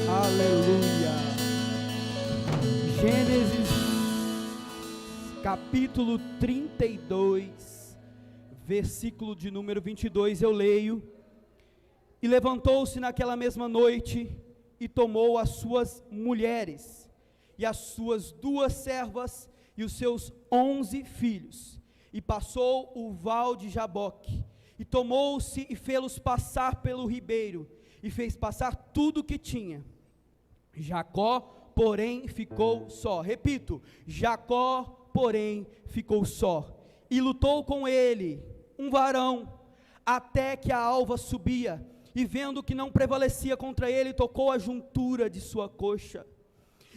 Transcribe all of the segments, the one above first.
Aleluia. Gênesis capítulo 32, versículo de número 22, eu leio: E levantou-se naquela mesma noite, e tomou as suas mulheres, e as suas 2 servas, e os seus 11 filhos, e passou o val de Jaboque, e tomou-se e fê-los passar pelo ribeiro, e fez passar tudo o que tinha. Jacó, porém, ficou só. Repito, Jacó, porém, ficou só. E lutou com ele um varão, até que a alva subia, e vendo que não prevalecia contra ele, tocou a juntura de sua coxa,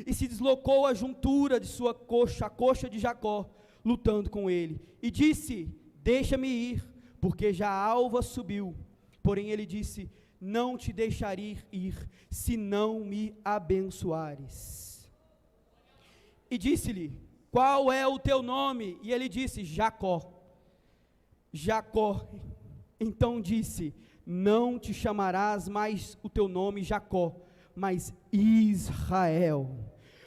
e se deslocou a juntura de sua coxa, a coxa de Jacó, lutando com ele, e disse: deixa-me ir, porque já a alva subiu. Porém ele disse: não te deixarei ir, se não me abençoares. E disse-lhe: qual é o teu nome? E ele disse: Jacó. Jacó então disse: não te chamarás mais o teu nome Jacó, mas Israel,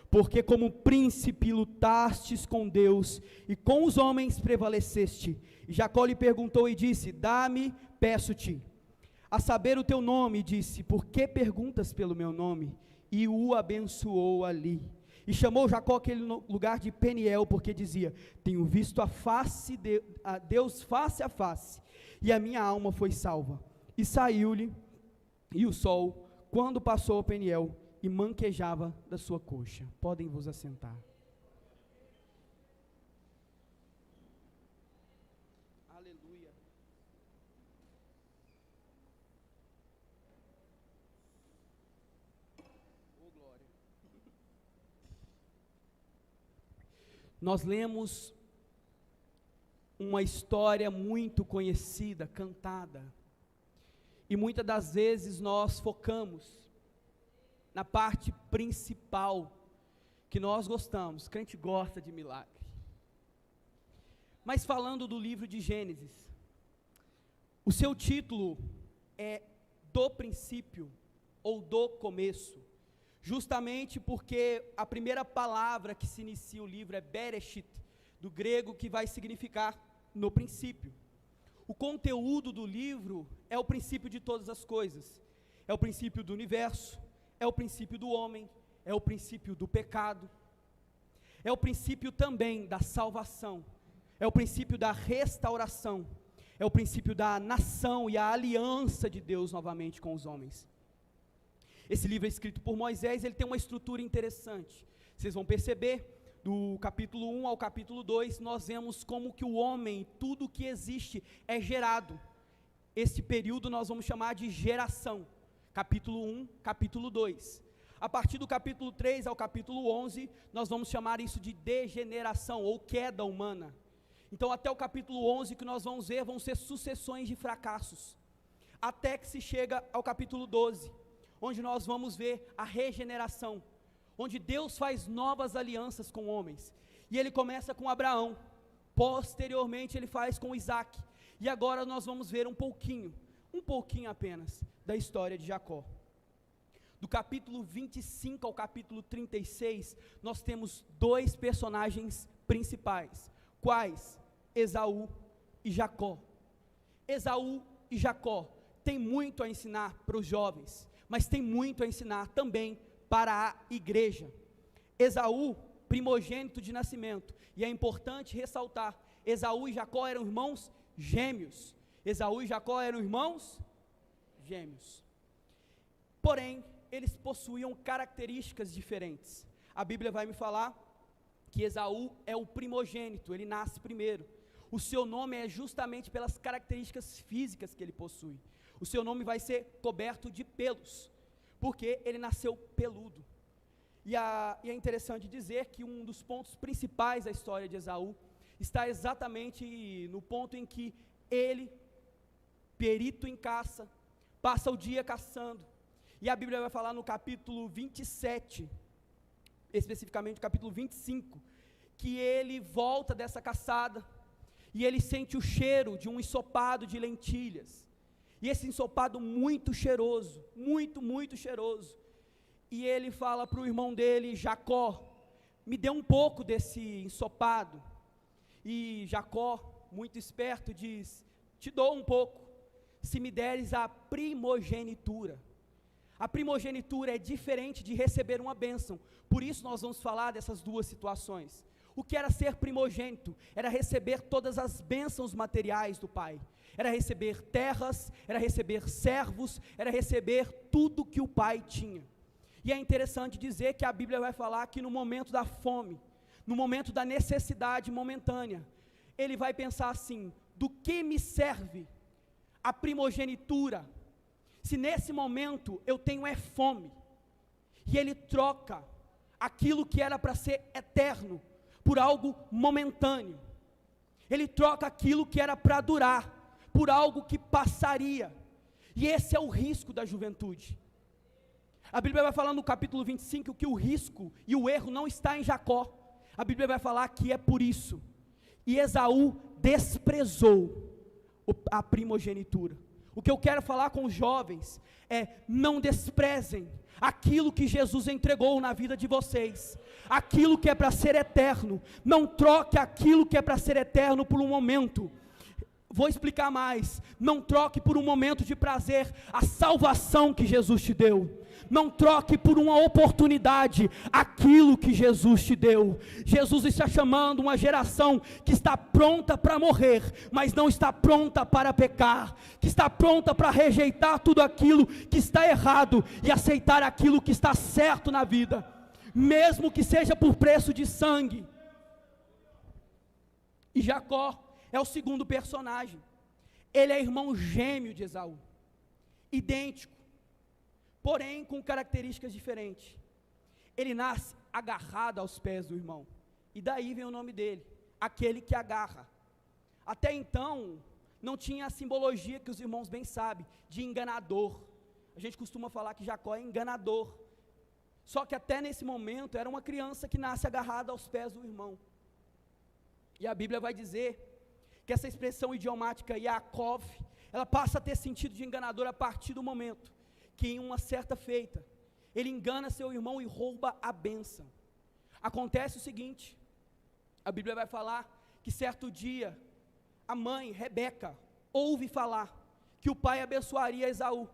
porque como príncipe lutastes com Deus, e com os homens prevaleceste. E Jacó lhe perguntou e disse: dá-me, peço-te, a saber o teu nome. E disse: por que perguntas pelo meu nome? E o abençoou ali. E chamou Jacó aquele lugar de Peniel, porque dizia: tenho visto a Deus face a face, e a minha alma foi salva. E saiu-lhe, e o sol, quando passou a Peniel, e manquejava da sua coxa. Podem vos assentar. Aleluia. Oh, glória. Nós lemos uma história muito conhecida, cantada, e muitas das vezes nós focamos na parte principal que nós gostamos. Crente gosta de milagre. Mas falando do livro de Gênesis, o seu título é Do Princípio, ou Do Começo, justamente porque a primeira palavra que se inicia o livro é Bereshit, do grego, que vai significar no princípio. O conteúdo do livro é o princípio de todas as coisas, é o princípio do universo, é o princípio do homem, é o princípio do pecado, é o princípio também da salvação, é o princípio da restauração, é o princípio da nação e a aliança de Deus novamente com os homens. Esse livro é escrito por Moisés, ele tem uma estrutura interessante. Vocês vão perceber, do capítulo 1 ao capítulo 2, nós vemos como que o homem, tudo que existe é gerado. Esse período nós vamos chamar de geração. Capítulo 1, capítulo 2. A partir do capítulo 3 ao capítulo 11, nós vamos chamar isso de degeneração, ou queda humana. Então até o capítulo 11, que nós vamos ver, vão ser sucessões de fracassos, até que se chega ao capítulo 12, onde nós vamos ver a regeneração, onde Deus faz novas alianças com homens, e ele começa com Abraão, posteriormente ele faz com Isaac, e agora nós vamos ver um pouquinho apenas, da história de Jacó. Do capítulo 25 ao capítulo 36, nós temos 2 personagens principais. Quais? Esaú e Jacó. Esaú e Jacó têm muito a ensinar para os jovens, mas tem muito a ensinar também para a igreja. Esaú, primogênito de nascimento, e é importante ressaltar, Esaú e Jacó eram irmãos gêmeos. Esaú e Jacó eram irmãos gêmeos. Porém, eles possuíam características diferentes. A Bíblia vai me falar que Esaú é o primogênito, ele nasce primeiro. O seu nome é justamente pelas características físicas que ele possui. O seu nome vai ser coberto de pelos, porque ele nasceu peludo. E é interessante dizer que um dos pontos principais da história de Esaú está exatamente no ponto em que ele, perito em caça, passa o dia caçando, e a Bíblia vai falar no capítulo 27, especificamente no capítulo 25, que ele volta dessa caçada, e ele sente o cheiro de um ensopado de lentilhas, e esse ensopado muito cheiroso, muito cheiroso, e ele fala para o irmão dele, Jacó, me dê um pouco desse ensopado. E Jacó, muito esperto, diz, te dou um pouco, se me deres a primogenitura. A primogenitura é diferente de receber uma bênção, por isso nós vamos falar dessas duas situações. O que era ser primogênito? Era receber todas as bênçãos materiais do pai, era receber terras, era receber servos, era receber tudo que o pai tinha. E é interessante dizer que a Bíblia vai falar que no momento da fome, no momento da necessidade momentânea, ele vai pensar assim, do que me serve a primogenitura, se nesse momento eu tenho fome, e ele troca aquilo que era para ser eterno, por algo momentâneo, ele troca aquilo que era para durar, por algo que passaria, e esse é o risco da juventude. A Bíblia vai falar no capítulo 25, que o risco e o erro não está em Jacó, a Bíblia vai falar que é por isso, e Esaú desprezou a primogenitura. O que eu quero falar com os jovens é, não desprezem aquilo que Jesus entregou na vida de vocês, aquilo que é para ser eterno, não troque aquilo que é para ser eterno por um momento. Vou explicar mais, não troque por um momento de prazer a salvação que Jesus te deu, não troque por uma oportunidade aquilo que Jesus te deu. Jesus está chamando uma geração que está pronta para morrer, mas não está pronta para pecar, que está pronta para rejeitar tudo aquilo que está errado e aceitar aquilo que está certo na vida, mesmo que seja por preço de sangue. E Jacó é o segundo personagem, ele é irmão gêmeo de Esaú, idêntico, porém com características diferentes. Ele nasce agarrado aos pés do irmão, e daí vem o nome dele, aquele que agarra. Até então, não tinha a simbologia que os irmãos bem sabem, de enganador. A gente costuma falar que Jacó é enganador, só que até nesse momento, era uma criança que nasce agarrada aos pés do irmão. E a Bíblia vai dizer que essa expressão idiomática Yaakov, ela passa a ter sentido de enganador a partir do momento que em uma certa feita, ele engana seu irmão e rouba a bênção. Acontece o seguinte, a Bíblia vai falar que certo dia, a mãe, Rebeca, ouve falar que o pai abençoaria Esaú,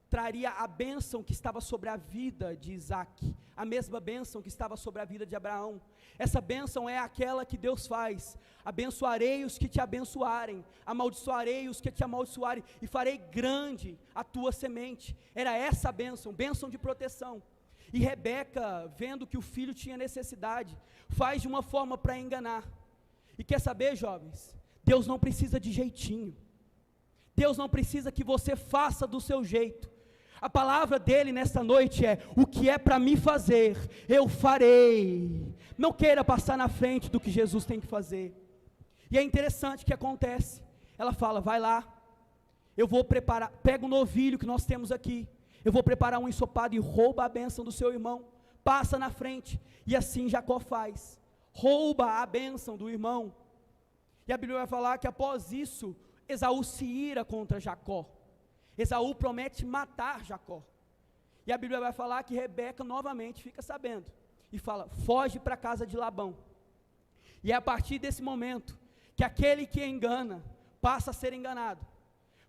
traria a bênção que estava sobre a vida de Isaac, a mesma bênção que estava sobre a vida de Abraão. Essa bênção é aquela que Deus faz, abençoarei os que te abençoarem, amaldiçoarei os que te amaldiçoarem, e farei grande a tua semente. Era essa a bênção, bênção de proteção. E Rebeca, vendo que o filho tinha necessidade, faz de uma forma para enganar. E quer saber, jovens, Deus não precisa de jeitinho, Deus não precisa que você faça do seu jeito. A palavra dele nesta noite é, o que é para me fazer, eu farei. Não queira passar na frente do que Jesus tem que fazer. E é interessante o que acontece, ela fala, vai lá, eu vou preparar, pega o novilho que nós temos aqui, eu vou preparar um ensopado e rouba a bênção do seu irmão, passa na frente, e assim Jacó faz, rouba a bênção do irmão. E a Bíblia vai falar que após isso, Esaú se ira contra Jacó, Esaú promete matar Jacó, e a Bíblia vai falar que Rebeca novamente fica sabendo, e fala, foge para a casa de Labão, e é a partir desse momento, que aquele que engana, passa a ser enganado,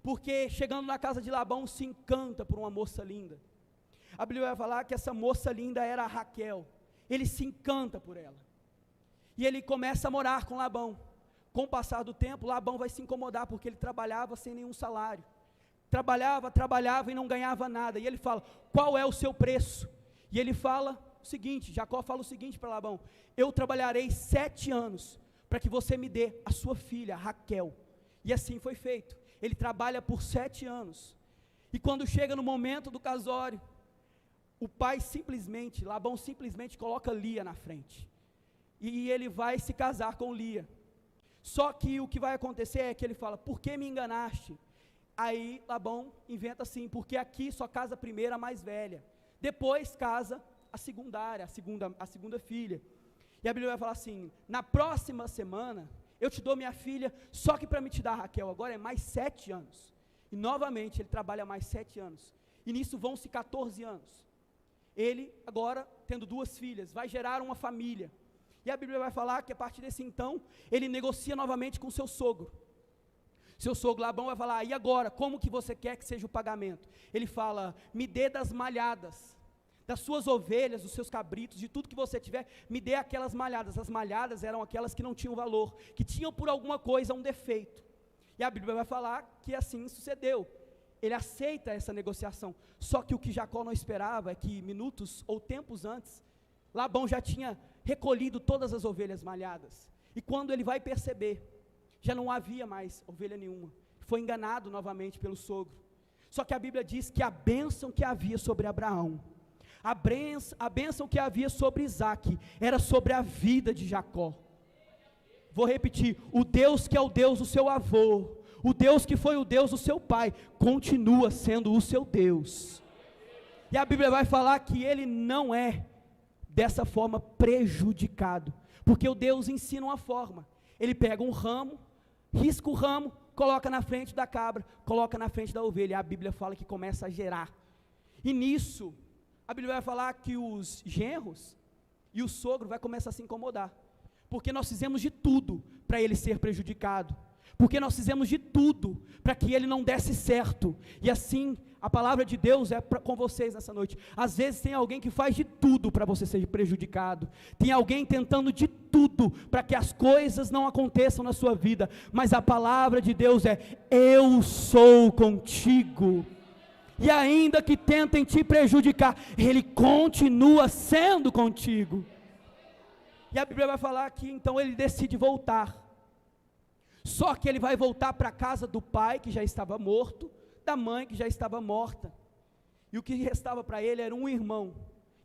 porque chegando na casa de Labão, se encanta por uma moça linda. A Bíblia vai falar que essa moça linda era a Raquel, ele se encanta por ela, e ele começa a morar com Labão. Com o passar do tempo, Labão vai se incomodar, porque ele trabalhava sem nenhum salário, trabalhava e não ganhava nada, e ele fala, qual é o seu preço? E ele fala o seguinte, Jacó fala o seguinte para Labão, eu trabalharei 7 anos, para que você me dê a sua filha, Raquel. E assim foi feito, ele trabalha por 7 anos, e quando chega no momento do casório, o pai simplesmente, Labão simplesmente coloca Lia na frente, e ele vai se casar com Lia. Só que o que vai acontecer é que ele fala, por que me enganaste? Aí Labão inventa assim, porque aqui só casa a primeira, a mais velha, depois casa a secundária, a segunda filha. E a Bíblia vai falar assim, na próxima semana, eu te dou minha filha, só que para me te dar Raquel, agora é mais 7 anos. E novamente ele trabalha mais 7 anos, e nisso vão-se 14 anos. ele agora, tendo 2 filhas, vai gerar uma família. E a Bíblia vai falar que a partir desse então, ele negocia novamente com seu sogro. Seu sogro Labão vai falar, e agora, como que você quer que seja o pagamento? Ele fala, me dê das malhadas, das suas ovelhas, dos seus cabritos, de tudo que você tiver, me dê aquelas malhadas. As malhadas eram aquelas que não tinham valor, que tinham por alguma coisa um defeito. E a Bíblia vai falar que assim sucedeu. Ele aceita essa negociação, só que o que Jacó não esperava é que minutos ou tempos antes, Labão já tinha recolhido todas as ovelhas malhadas, e quando ele vai perceber, já não havia mais ovelha nenhuma, foi enganado novamente pelo sogro. Só que a Bíblia diz que a bênção que havia sobre Abraão, a bênção que havia sobre Isaque, era sobre a vida de Jacó. Vou repetir, o Deus que é o Deus do seu avô, o Deus que foi o Deus do seu pai, continua sendo o seu Deus. E a Bíblia vai falar que ele não é dessa forma prejudicado, porque o Deus ensina uma forma. Ele pega um ramo, risca o ramo, coloca na frente da cabra, coloca na frente da ovelha, e a Bíblia fala que começa a gerar. E nisso, a Bíblia vai falar que os genros e o sogro vai começar a se incomodar, porque nós fizemos de tudo para ele ser prejudicado, porque nós fizemos de tudo para que ele não desse certo. E assim, a palavra de Deus é com vocês nessa noite. Às vezes tem alguém que faz de tudo para você ser prejudicado, tem alguém tentando de tudo para que as coisas não aconteçam na sua vida, mas a palavra de Deus é, eu sou contigo, e ainda que tentem te prejudicar, Ele continua sendo contigo. E a Bíblia vai falar que então ele decide voltar, só que ele vai voltar para a casa do pai que já estava morto, da mãe que já estava morta, e o que restava para ele era um irmão,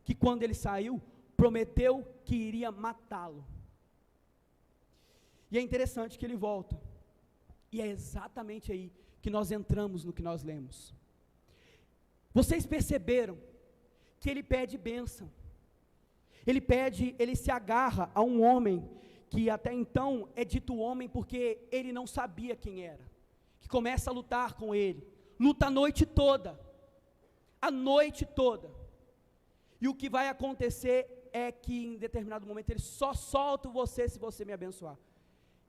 que quando ele saiu, prometeu que iria matá-lo. E é interessante que ele volta, e é exatamente aí que nós entramos no que nós lemos. Vocês perceberam que ele pede bênção, ele se agarra a um homem, que até então é dito homem porque ele não sabia quem era, que começa a lutar com ele, luta a noite toda, e o que vai acontecer é que em determinado momento ele só solta você se você me abençoar.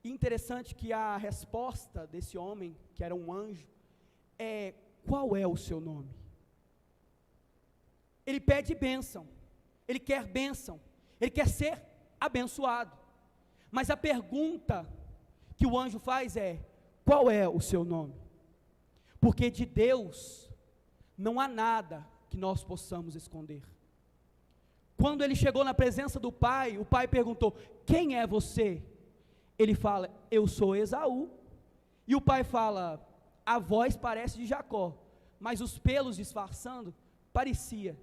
E interessante que a resposta desse homem, que era um anjo, é, qual é o seu nome? Ele pede bênção, ele quer bênção, ele quer ser abençoado, mas a pergunta que o anjo faz é, qual é o seu nome? Porque de Deus não há nada que nós possamos esconder. Quando ele chegou na presença do pai, o pai perguntou, quem é você? Ele fala, eu sou Esaú. E o pai fala, a voz parece de Jacó, mas os pelos disfarçando, parecia.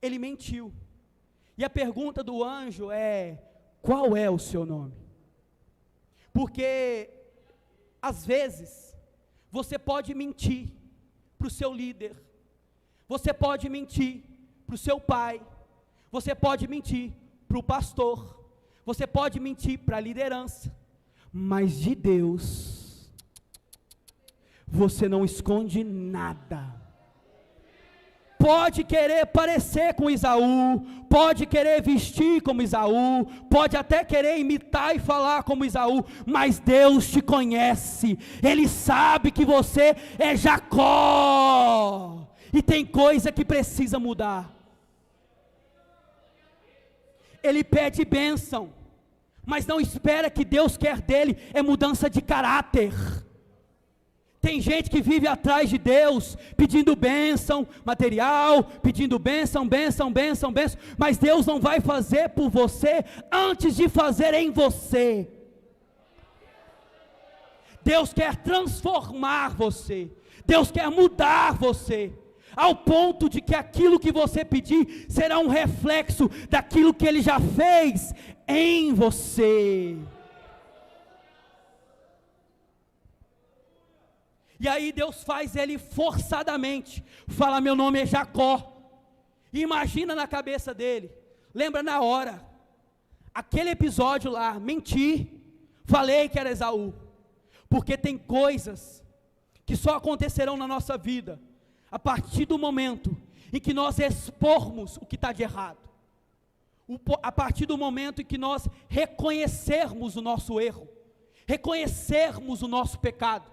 Ele mentiu. E a pergunta do anjo é, qual é o seu nome? Porque, às vezes, você pode mentir para o seu líder, você pode mentir para o seu pai, você pode mentir para o pastor, você pode mentir para a liderança, mas de Deus, você não esconde nada. Pode querer parecer com Esaú, pode querer vestir como Esaú, pode até querer imitar e falar como Esaú, mas Deus te conhece, Ele sabe que você é Jacó, e tem coisa que precisa mudar. Ele pede bênção, mas não espera que Deus quer dele, é mudança de caráter. Tem gente que vive atrás de Deus, pedindo bênção material, pedindo bênção, mas Deus não vai fazer por você, antes de fazer em você. Deus quer transformar você, Deus quer mudar você, ao ponto de que aquilo que você pedir, será um reflexo daquilo que Ele já fez em você. E aí Deus faz ele forçadamente, fala, meu nome é Jacó, e imagina na cabeça dele, lembra na hora, aquele episódio lá, menti, falei que era Esaú, porque tem coisas que só acontecerão na nossa vida, a partir do momento em que nós expormos o que está de errado. A partir do momento em que nós reconhecermos o nosso erro, reconhecermos o nosso pecado,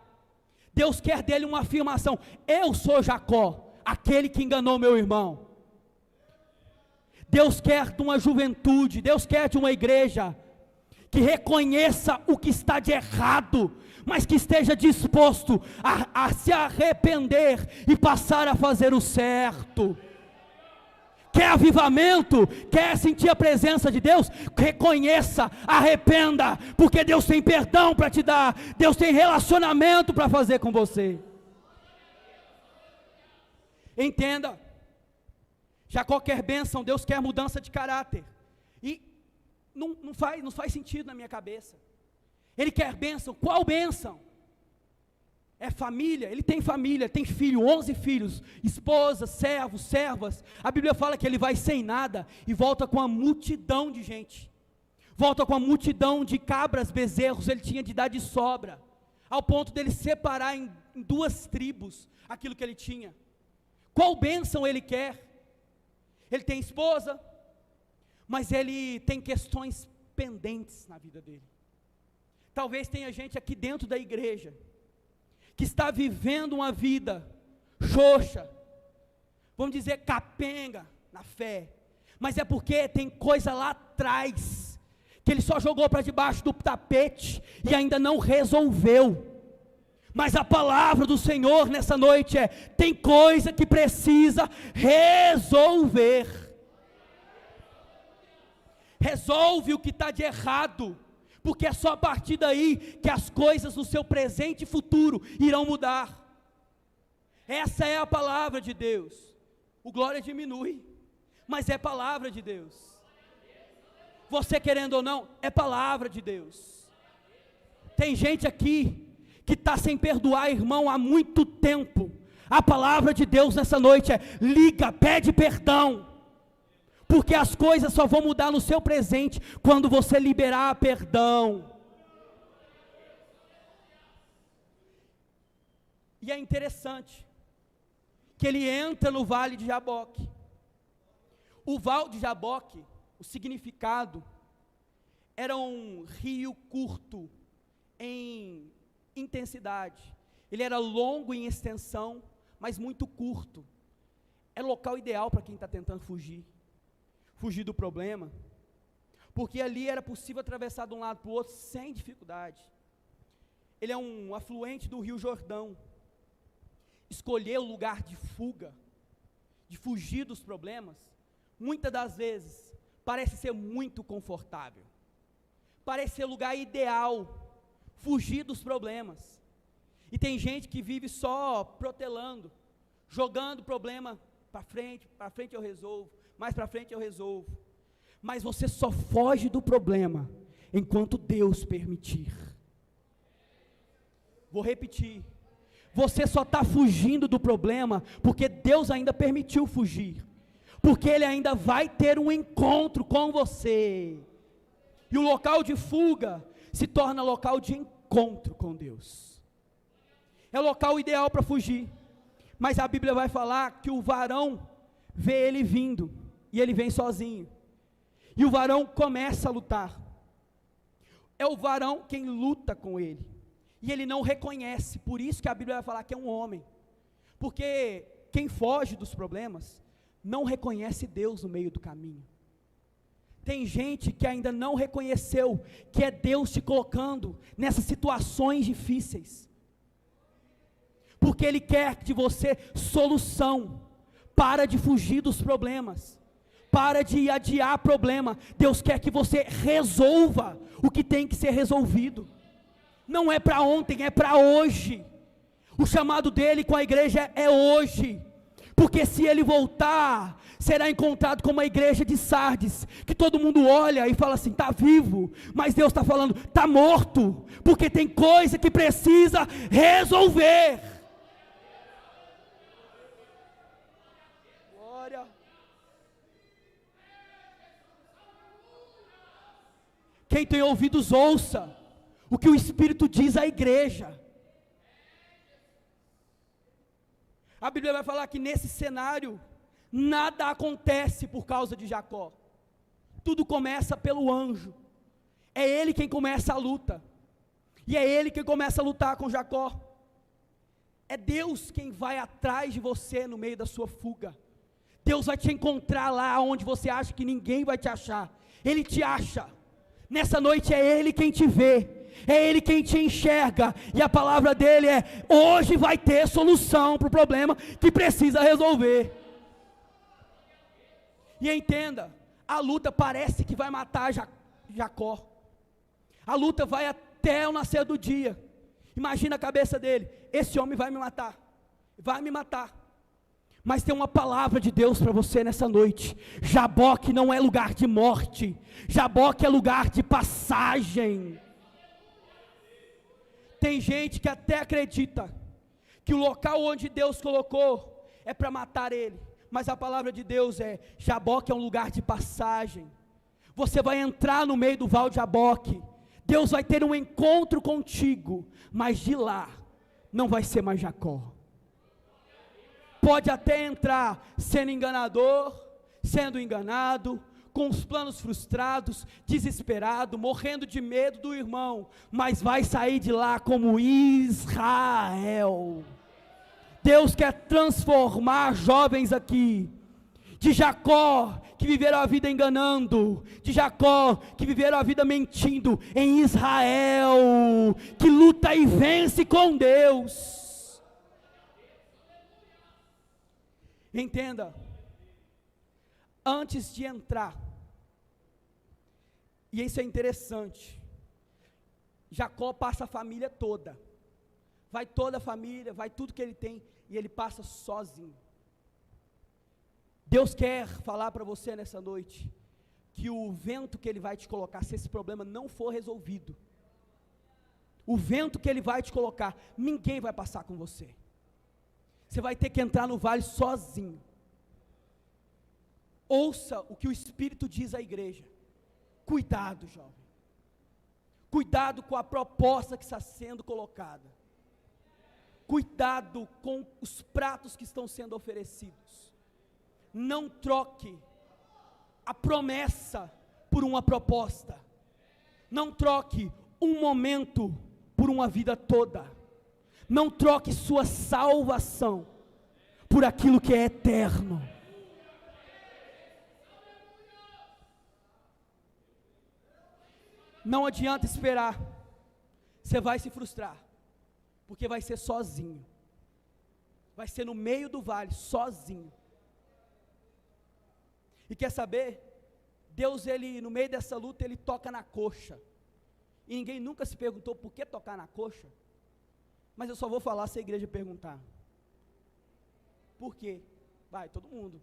Deus quer dele uma afirmação: eu sou Jacó, aquele que enganou meu irmão. Deus quer de uma juventude, Deus quer de uma igreja que reconheça o que está de errado, mas que esteja disposto a se arrepender e passar a fazer o certo. Quer avivamento? Quer sentir a presença de Deus? Reconheça, arrependa, porque Deus tem perdão para te dar, Deus tem relacionamento para fazer com você. Entenda, Jacó quer bênção, Deus quer mudança de caráter, e não faz sentido na minha cabeça. Ele quer bênção, qual bênção? É família, ele tem família, tem filho, 11 filhos, esposas, servos, servas. A Bíblia fala que ele vai sem nada e volta com a multidão de gente, volta com a multidão de cabras, bezerros, ele tinha de dar de sobra, ao ponto dele separar em 2 tribos aquilo que ele tinha. Qual bênção ele quer? Ele tem esposa, mas ele tem questões pendentes na vida dele. Talvez tenha gente aqui dentro da igreja que está vivendo uma vida xoxa, vamos dizer capenga na fé, mas é porque tem coisa lá atrás que ele só jogou para debaixo do tapete e ainda não resolveu. Mas a palavra do Senhor nessa noite é: tem coisa que precisa resolver. Resolve o que está de errado, porque é só a partir daí que as coisas no seu presente e futuro irão mudar. Essa é a palavra de Deus. O glória diminui, mas é palavra de Deus. Você querendo ou não, é palavra de Deus. Tem gente aqui que está sem perdoar irmão há muito tempo. A palavra de Deus nessa noite é: liga, pede perdão, porque as coisas só vão mudar no seu presente quando você liberar perdão. E é interessante que ele entra no vale de Jaboque. O vale de Jaboque, o significado, era um rio curto em intensidade. Ele era longo em extensão, mas muito curto. É o local ideal para quem está tentando fugir do problema, porque ali era possível atravessar de um lado para o outro sem dificuldade. Ele é um afluente do rio Jordão. Escolher o lugar de fuga, de fugir dos problemas, muitas das vezes parece ser muito confortável, parece ser o lugar ideal, fugir dos problemas. E tem gente que vive só protelando, jogando o problema para frente eu resolvo, mais para frente eu resolvo. Mas você só foge do problema enquanto Deus permitir. Vou repetir: você só está fugindo do problema porque Deus ainda permitiu fugir, porque Ele ainda vai ter um encontro com você, e o local de fuga se torna local de encontro com Deus. É o local ideal para fugir. Mas a Bíblia vai falar que o varão vê ele vindo, e ele vem sozinho, e o varão começa a lutar. É o varão quem luta com ele, e ele não reconhece. Por isso que a Bíblia vai falar que é um homem, porque quem foge dos problemas não reconhece Deus no meio do caminho. Tem gente que ainda não reconheceu que é Deus te colocando nessas situações difíceis, porque Ele quer de você solução. Para de fugir dos problemas, para de adiar problema. Deus quer que você resolva o que tem que ser resolvido. Não é para ontem, é para hoje. O chamado dele com a igreja é hoje, porque se ele voltar, será encontrado como a igreja de Sardes, que todo mundo olha e fala assim: está vivo, mas Deus está falando: está morto, porque tem coisa que precisa resolver. Glória. Quem tem ouvidos ouça o que o Espírito diz à igreja. A Bíblia vai falar que nesse cenário Nada acontece por causa de Jacó. Tudo começa pelo anjo. É ele quem começa a luta. E é ele quem começa a lutar com Jacó. É Deus quem vai atrás de você no meio da sua fuga. Deus vai te encontrar lá onde você acha que ninguém vai te achar. Ele te acha. Nessa noite é Ele quem te vê. É Ele quem te enxerga. E a palavra dele é: hoje vai ter solução para o problema que precisa resolver. E entenda, a luta parece que vai matar Jacó. A luta vai até o nascer do dia. Imagina a cabeça dele: esse homem vai me matar. Vai me matar. Mas tem uma palavra de Deus para você nessa noite. Jaboque não é lugar de morte. Jaboque é lugar de passagem. Tem gente que até acredita que o local onde Deus colocou é para matar ele. Mas a palavra de Deus é: Jaboque é um lugar de passagem. Você vai entrar no meio do val de Jaboque. Deus vai ter um encontro contigo. Mas de lá não vai ser mais Jacó. Pode até entrar sendo enganador, sendo enganado, com os planos frustrados, desesperado, morrendo de medo do irmão, mas vai sair de lá como Israel. Deus quer transformar jovens aqui, de Jacó, que viveram a vida enganando, de Jacó, que viveram a vida mentindo, em Israel, que luta e vence com Deus. Entenda, antes de entrar, e isso é interessante, Jacó passa a família toda, vai toda a família, vai tudo que ele tem, e ele passa sozinho. Deus quer falar para você nessa noite, que o vento que Ele vai te colocar, se esse problema não for resolvido, o vento que Ele vai te colocar, ninguém vai passar com você. Você vai ter que entrar no vale sozinho. Ouça o que o Espírito diz à igreja. Cuidado, jovem. Cuidado com a proposta que está sendo colocada. Cuidado com os pratos que estão sendo oferecidos. Não troque a promessa por uma proposta. Não troque um momento por uma vida toda. Não troque sua salvação por aquilo que é eterno. Não adianta esperar. Você vai se frustrar, porque vai ser sozinho. Vai ser no meio do vale, sozinho. E quer saber? Deus, Ele, no meio dessa luta, Ele toca na coxa. E ninguém nunca se perguntou por que tocar na coxa. Mas eu só vou falar se a igreja perguntar. Por quê? Vai, todo mundo.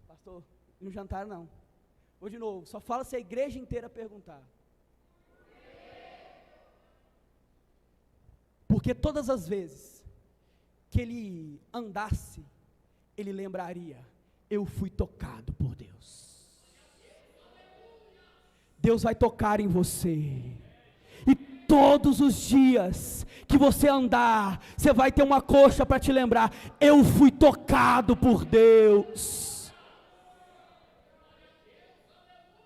Pastor, não jantaram não. Vou de novo, só fala se a igreja inteira perguntar. Porque todas as vezes que ele andasse, ele lembraria: eu fui tocado por Deus. Deus vai tocar em você. E todos os dias que você andar, você vai ter uma coxa para te lembrar: eu fui tocado por Deus.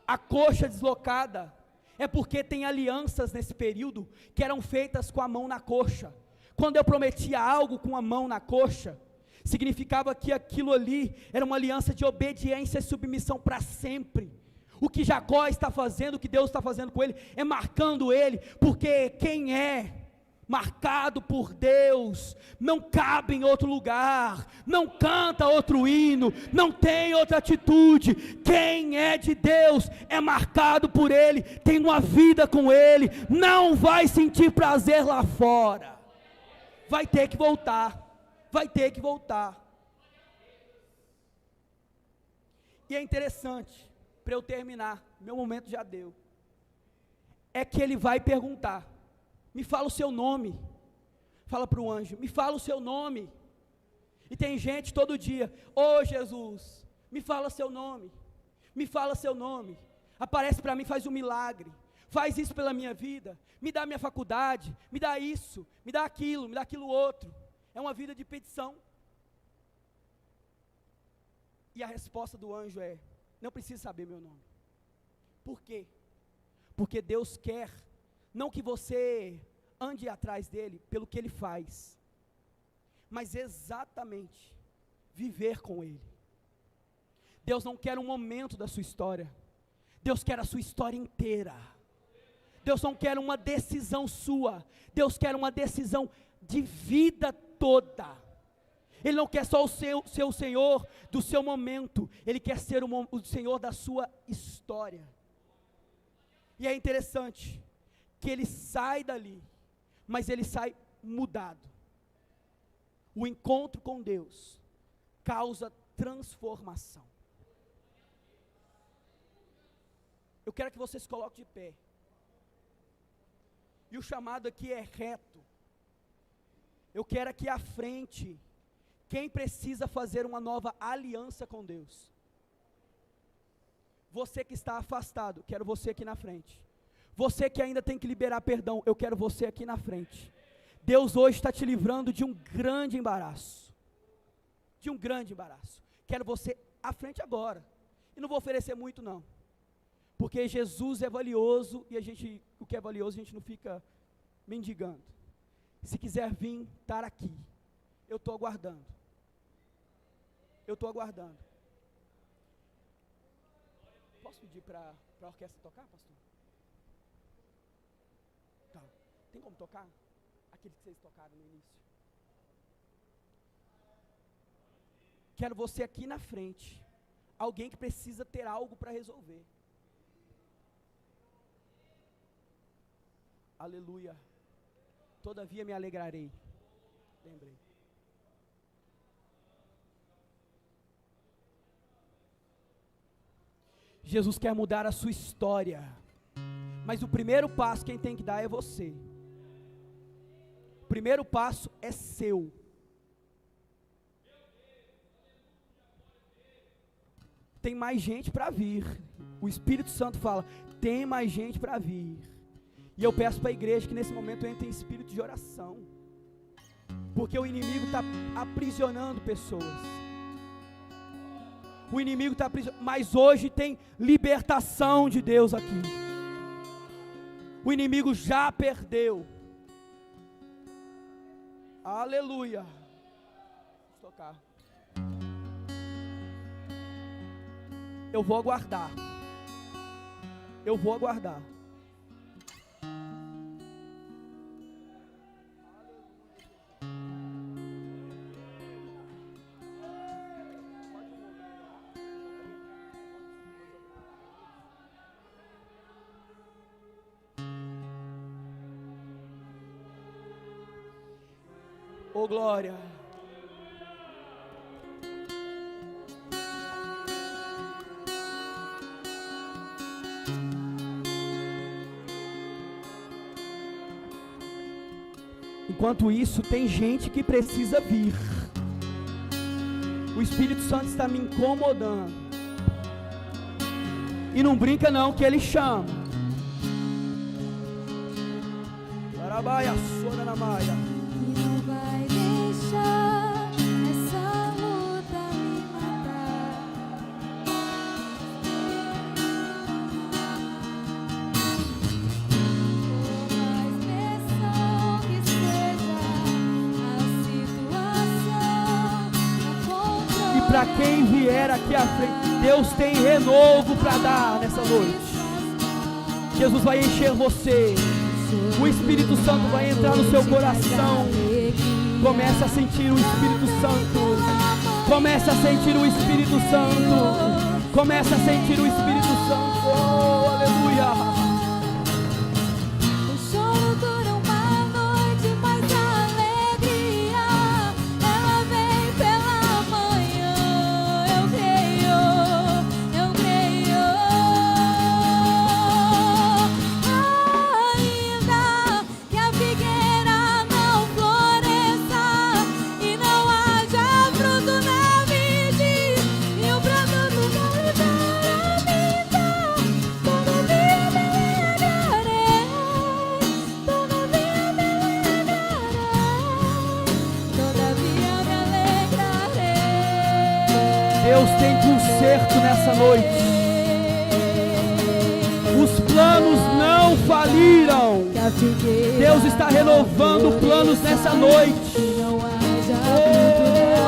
A coxa deslocada é porque tem alianças nesse período que eram feitas com a mão na coxa. Quando eu prometia algo com a mão na coxa, significava que aquilo ali era uma aliança de obediência e submissão para sempre. O que Jacó está fazendo, o que Deus está fazendo com ele, é marcando ele, porque quem é marcado por Deus, não cabe em outro lugar, não canta outro hino, não tem outra atitude. Quem é de Deus, é marcado por Ele, tem uma vida com Ele, não vai sentir prazer lá fora, vai ter que voltar, vai ter que voltar. E é interessante, para eu terminar, meu momento já deu, é que ele vai perguntar: me fala o seu nome. Fala para o anjo: me fala o seu nome. E tem gente todo dia: ô Jesus, me fala seu nome, me fala seu nome, aparece para mim, faz um milagre, faz isso pela minha vida, me dá minha faculdade, me dá isso, me dá aquilo outro. É uma vida de petição. E a resposta do anjo é: não precisa saber meu nome. Por quê? Porque Deus quer, não que você ande atrás dele pelo que ele faz, mas exatamente viver com ele. Deus não quer um momento da sua história, Deus quer a sua história inteira. Deus não quer uma decisão sua, Deus quer uma decisão de vida toda. Ele não quer só ser o Senhor do seu momento, Ele quer ser o Senhor da sua história. E é interessante que ele sai dali, mas ele sai mudado. O encontro com Deus causa transformação. Eu quero que você se coloque de pé. E o chamado aqui é reto. Eu quero aqui à frente quem precisa fazer uma nova aliança com Deus. Você que está afastado, quero você aqui na frente. Você que ainda tem que liberar perdão, eu quero você aqui na frente. Deus hoje está te livrando de um grande embaraço. De um grande embaraço. Quero você à frente agora. E não vou oferecer muito não. Porque Jesus é valioso e o que é valioso a gente não fica mendigando. Se quiser vir, estar aqui. Eu estou aguardando. Eu estou aguardando. Posso pedir para a orquestra tocar, pastor? Tá. Tem como tocar? Aquele que vocês tocaram no início. Quero você aqui na frente. Alguém que precisa ter algo para resolver. Aleluia. Todavia me alegrarei. Lembrei. Jesus quer mudar a sua história. Mas o primeiro passo quem tem que dar é você. O primeiro passo é seu. Tem mais gente para vir. O Espírito Santo fala, tem mais gente para vir. E eu peço para a igreja que nesse momento entre em espírito de oração. Porque o inimigo está aprisionando pessoas. O inimigo está aprisionando. Mas hoje tem libertação de Deus aqui. O inimigo já perdeu. Aleluia. Vou tocar. Eu vou aguardar. Eu vou aguardar. Oh, glória. Enquanto isso, tem gente que precisa vir. O Espírito Santo está me incomodando. E não brinca não, que ele chama. Arabaia, sora na maia. E não vai deixar essa luta me matar. Por mais pressão que seja a situação, não controle. E para quem vier aqui à frente, Deus tem renovo para dar nessa noite. Jesus vai encher você. O Espírito Santo vai entrar no seu coração. Comece a sentir o Espírito Santo. Comece a sentir o Espírito Santo. Comece a sentir o Espírito Santo. Oh, aleluia. O choro dura uma noite, mas a alegria ela vem pela manhã. Eu creio, eu creio. Ainda que a figueira não floresça e não haja fruto na vide, e o pranto do vale para mim, todavia Deus tem conserto nessa noite. Os planos não faliram. Deus está renovando planos nessa noite. Oh,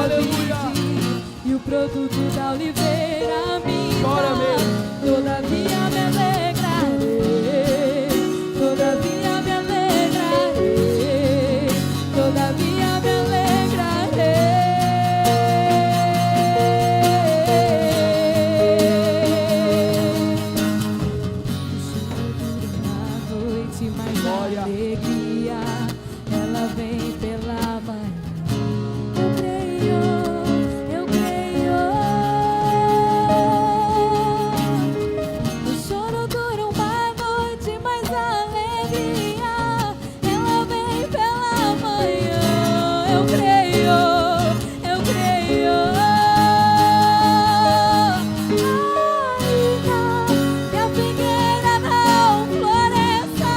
aleluia. E o produto da oliveira me chora mesmo. Todavia me alegrarei. Todavia me alegrarei. Todavia me alegrarei. Mas a alegria, ela vem pela manhã. Eu creio. O choro dura uma noite, mas a alegria, ela vem pela manhã. Eu creio. Ainda que a figueira não floresça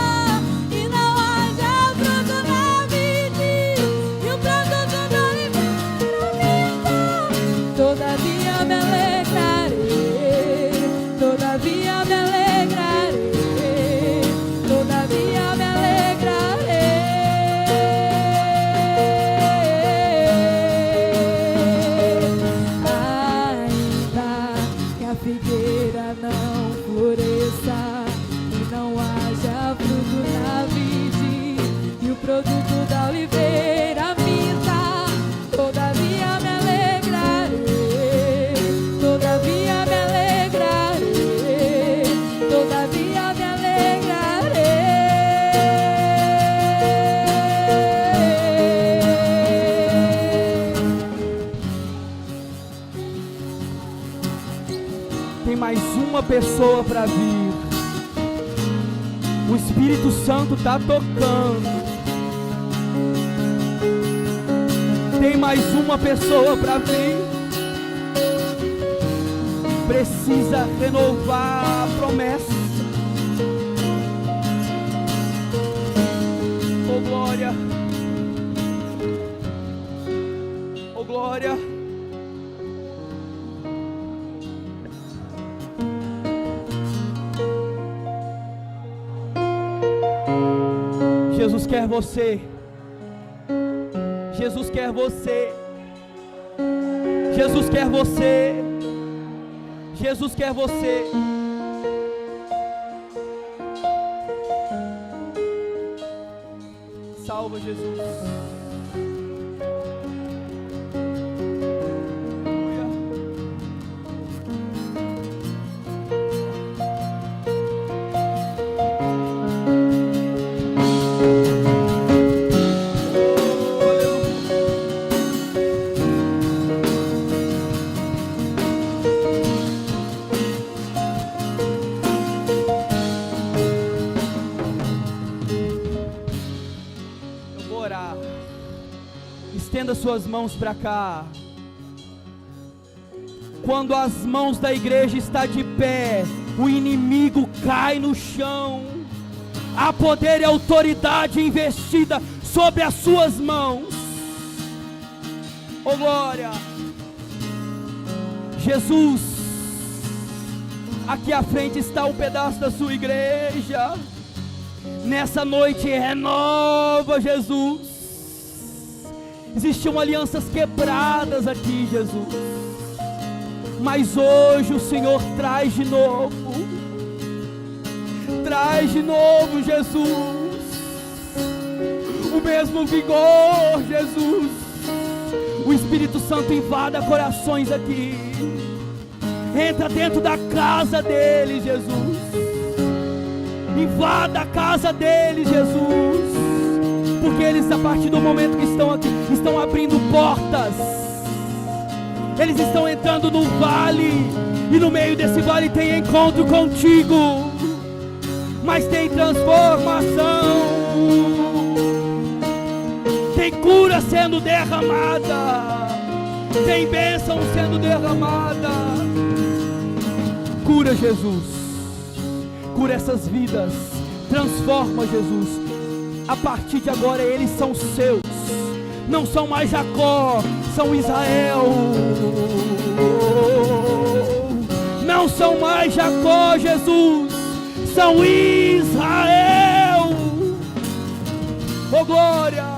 e não haja fruto na vide, e o produto da oliveira minta, todavia me alegrarei, todavia me alegrarei, todavia me alegrarei. Ainda que a figueira não floresça e não haja fruto na vide, e o produto da oliveira minta, todavia me alegrarei, todavia me alegrarei, todavia me alegrarei. Tem mais uma pessoa para vir. O Espírito Santo está tocando. Tem mais uma pessoa para vir. Precisa renovar a promessa. Oh glória. Oh glória. Jesus quer você. Jesus quer você. Jesus quer você. Jesus quer você. Salva Jesus. Estenda suas mãos para cá. Quando as mãos da igreja estão de pé, o inimigo cai no chão. Há poder e autoridade investida sobre as suas mãos. Oh glória. Jesus, aqui à frente está um pedaço da sua igreja. Nessa noite renova, Jesus. Existiam alianças quebradas aqui, Jesus. Mas hoje o Senhor traz de novo. Traz de novo, Jesus. O mesmo vigor, Jesus. O Espírito Santo invada corações aqui. Entra dentro da casa deles, Jesus. Invada a casa deles, Jesus. Porque eles, a partir do momento que estão aqui, estão abrindo portas. Eles estão entrando no vale. E no meio desse vale tem encontro contigo. Mas tem transformação. Tem cura sendo derramada. Tem bênção sendo derramada. Cura, Jesus. Cura essas vidas. Transforma, Jesus. A partir de agora eles são seus. Não são mais Jacó, são Israel. são mais Jacó, Jesus, são Israel. Oh glória!